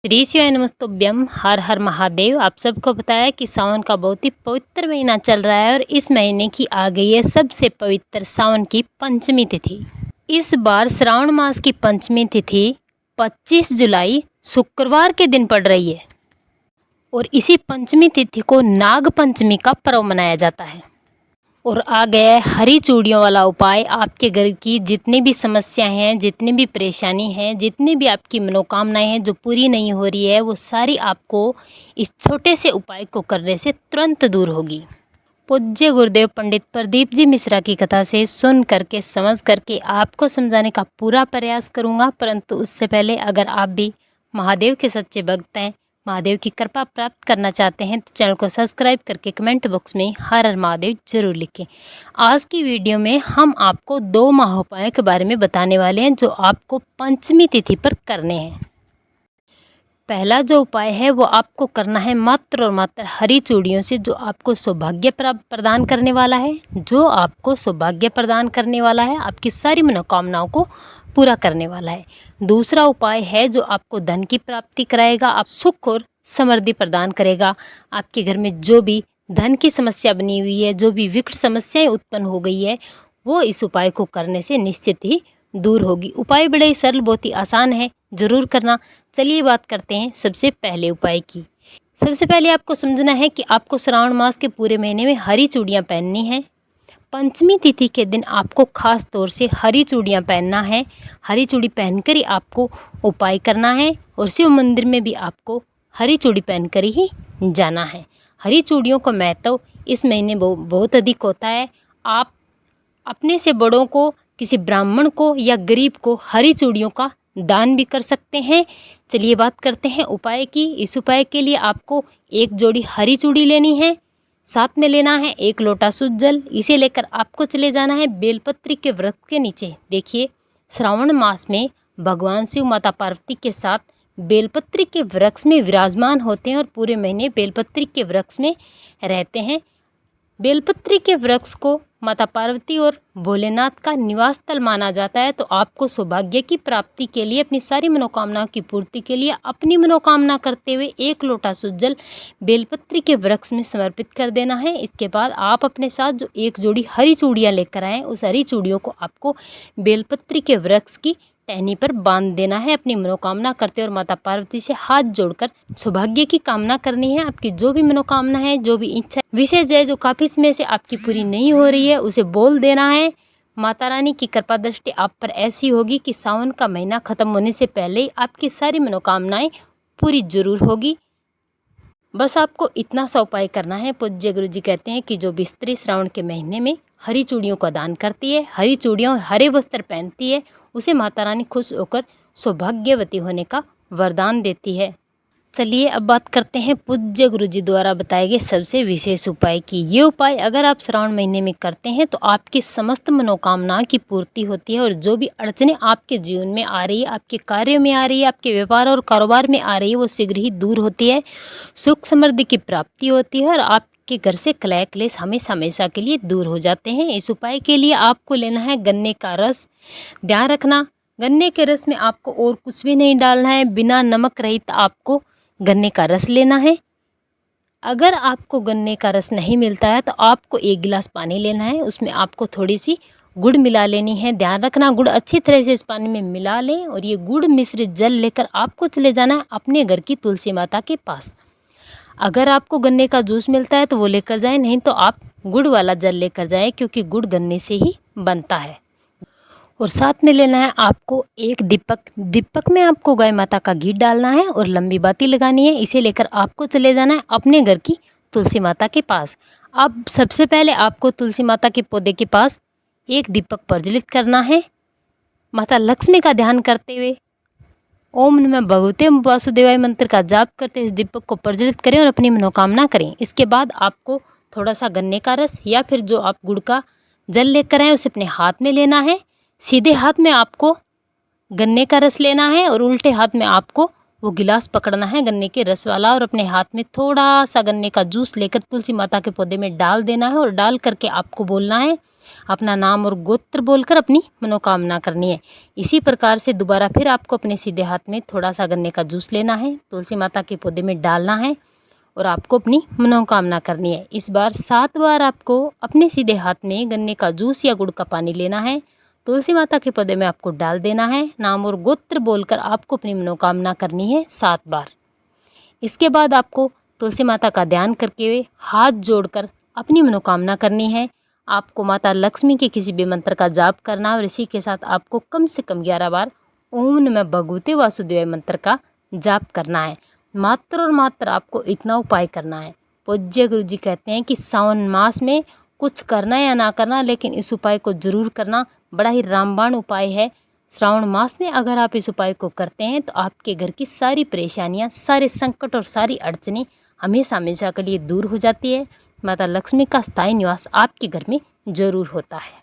श्री शिवाय नमस्तुभ्यम। हर हर महादेव। आप सबको पता है कि सावन का बहुत ही पवित्र महीना चल रहा है और इस महीने की आ गई है सबसे पवित्र सावन की पंचमी तिथि। इस बार श्रावण मास की पंचमी तिथि 25 जुलाई शुक्रवार के दिन पड़ रही है और इसी पंचमी तिथि को नाग पंचमी का पर्व मनाया जाता है। और आ गया है हरी चूड़ियों वाला उपाय। आपके घर की जितनी भी समस्याएं हैं, जितनी भी परेशानी है, जितनी भी आपकी मनोकामनाएं हैं जो पूरी नहीं हो रही है, वो सारी आपको इस छोटे से उपाय को करने से तुरंत दूर होगी। पूज्य गुरुदेव पंडित प्रदीप जी मिश्रा की कथा से सुन करके समझ करके आपको समझाने का पूरा प्रयास करूंगा। परंतु उससे पहले अगर आप भी महादेव के सच्चे भक्त हैं, महादेव की कृपा प्राप्त करना चाहते हैं, तो चैनल को सब्सक्राइब करके कमेंट बॉक्स में हर हर महादेव जरूर लिखें। आज की वीडियो में हम आपको 2 महाउपायों के बारे में बताने वाले हैं जो आपको पंचमी तिथि पर करने हैं। पहला जो उपाय है वो आपको करना है मात्र और मात्र हरी चूड़ियों से, जो आपको सौभाग्य प्रदान करने वाला है, आपकी सारी मनोकामनाओं को पूरा करने वाला है। दूसरा उपाय है जो आपको धन की प्राप्ति कराएगा, आप सुख और समृद्धि प्रदान करेगा। आपके घर में जो भी धन की समस्या बनी हुई है, जो भी विकट समस्याएं उत्पन्न हो गई है, वो इस उपाय को करने से निश्चित ही दूर होगी। उपाय बड़े ही सरल, बहुत ही आसान है, ज़रूर करना। चलिए बात करते हैं सबसे पहले उपाय की। सबसे पहले आपको समझना है कि आपको श्रावण मास के पूरे महीने में हरी चूड़ियाँ पहननी हैं। पंचमी तिथि के दिन आपको खास तौर से हरी चूड़ियाँ पहनना है। हरी चूड़ी पहनकर ही आपको उपाय करना है और शिव मंदिर में भी आपको हरी चूड़ी पहनकर ही जाना है। हरी चूड़ियों का महत्व इस महीने बहुत अधिक होता है। आप अपने से बड़ों को, किसी ब्राह्मण को या गरीब को हरी चूड़ियों का दान भी कर सकते हैं। चलिए बात करते हैं उपाय की। इस उपाय के लिए आपको 1 जोड़ी हरी चूड़ी लेनी है, साथ में लेना है 1 लोटा शुद्ध जल। इसे लेकर आपको चले जाना है बेलपत्री के वृक्ष के नीचे। देखिए, श्रावण मास में भगवान शिव माता पार्वती के साथ बेलपत्री के वृक्ष में विराजमान होते हैं और पूरे महीने बेलपत्री के वृक्ष में रहते हैं। बेलपत्री के वृक्ष को माता पार्वती और भोलेनाथ का निवास स्थल माना जाता है। तो आपको सौभाग्य की प्राप्ति के लिए, अपनी सारी मनोकामनाओं की पूर्ति के लिए, अपनी मनोकामना करते हुए 1 लोटा शुद्ध जल बेलपत्री के वृक्ष में समर्पित कर देना है। इसके बाद आप अपने साथ जो 1 जोड़ी हरी चूड़ियाँ लेकर आएँ, उस हरी चूड़ियों को आपको बेलपत्री के वृक्ष की टहनी पर बांध देना है। अपनी मनोकामना करते और माता पार्वती से हाथ जोड़कर सौभाग्य की कामना करनी है। आपकी जो भी मनोकामना है, जो भी इच्छा विशेष है, जो काफी समय से आपकी पूरी नहीं हो रही है, उसे बोल देना है। माता रानी की कृपा दृष्टि आप पर ऐसी होगी कि सावन का महीना खत्म होने से पहले ही आपकी सारी मनोकामनाएं पूरी जरूर होगी। बस आपको इतना सा उपाय करना है। पूज्य गुरु जी कहते हैं कि जो भी स्त्री श्रावण के महीने में हरी चूड़ियों का दान करती है, हरी चूड़ियाँ और हरे वस्त्र पहनती है, उसे माता रानी खुश होकर सौभाग्यवती होने का वरदान देती है। चलिए अब बात करते हैं पूज्य गुरु जी द्वारा बताए गए सबसे विशेष उपाय की। ये उपाय अगर आप श्रावण महीने में करते हैं तो आपकी समस्त मनोकामनाओं की पूर्ति होती है और जो भी अड़चनें आपके जीवन में आ रही है, आपके कार्यों में आ रही है, आपके व्यापार और कारोबार में आ रही है, वो शीघ्र ही दूर होती है। सुख समृद्धि की प्राप्ति होती है और आपके घर से कलह क्लेश हमेशा हमेशा के लिए दूर हो जाते हैं। इस उपाय के लिए आपको लेना है गन्ने का रस। ध्यान रखना, गन्ने के रस में आपको और कुछ भी नहीं डालना है। बिना नमक रहित आपको गन्ने का रस लेना है। अगर आपको गन्ने का रस नहीं मिलता है तो आपको 1 गिलास पानी लेना है, उसमें आपको थोड़ी सी गुड़ मिला लेनी है। ध्यान रखना, गुड़ अच्छी तरह से इस पानी में मिला लें और ये गुड़ मिश्रित जल लेकर आपको चले जाना है अपने घर की तुलसी माता के पास। अगर आपको गन्ने का जूस मिलता है तो वो लेकर जाएं, नहीं तो आप गुड़ वाला जल लेकर जाएं, क्योंकि गुड़ गन्ने से ही बनता है। और साथ में लेना है आपको 1 दीपक में आपको गाय माता का घी डालना है और लंबी बाती लगानी है। इसे लेकर आपको चले जाना है अपने घर की तुलसी माता के पास। अब सबसे पहले आपको तुलसी माता के पौधे के पास 1 दीपक प्रज्वलित करना है। माता लक्ष्मी का ध्यान करते हुए ओम नमः भगवते वासुदेवाय मंत्र का जाप करते इस दीपक को प्रज्वलित करें और अपनी मनोकामना करें। इसके बाद आपको थोड़ा सा गन्ने का रस या फिर जो आप गुड़ का जल लेकर आए उसे अपने हाथ में लेना है। सीधे हाथ में आपको गन्ने का रस लेना है और उल्टे हाथ में आपको वो गिलास पकड़ना है गन्ने के रस वाला, और अपने हाथ में थोड़ा सा गन्ने का जूस लेकर तुलसी माता के पौधे में डाल देना है और डाल करके आपको बोलना है, अपना नाम और गोत्र बोलकर अपनी मनोकामना करनी है। इसी प्रकार से दोबारा फिर आपको अपने सीधे हाथ में थोड़ा सा गन्ने का जूस लेना है, तुलसी माता के पौधे में डालना है और आपको अपनी मनोकामना करनी है। इस बार 7 बार आपको अपने सीधे हाथ में गन्ने का जूस या गुड़ का पानी लेना है, तुलसी माता के पौधे में आपको डाल देना है, नाम और गोत्र बोलकर आपको अपनी मनोकामना करनी है 7 बार। इसके बाद आपको तुलसी माता का ध्यान करके हुए हाथ जोड़कर अपनी मनोकामना करनी है। आपको माता लक्ष्मी के किसी भी मंत्र का जाप करना और इसी के साथ आपको कम से कम 11 बार ओम नमः भगवते वासुदेवाय मंत्र का जाप करना है। मात्र और मात्र आपको इतना उपाय करना है। पूज्य गुरु जी कहते हैं कि सावन मास में कुछ करना या ना करना, लेकिन इस उपाय को जरूर करना। बड़ा ही रामबाण उपाय है। श्रावण मास में अगर आप इस उपाय को करते हैं तो आपके घर की सारी परेशानियां, सारे संकट और सारी अड़चनें हमेशा हमेशा के लिए दूर हो जाती है। माता लक्ष्मी का स्थायी निवास आपके घर में जरूर होता है।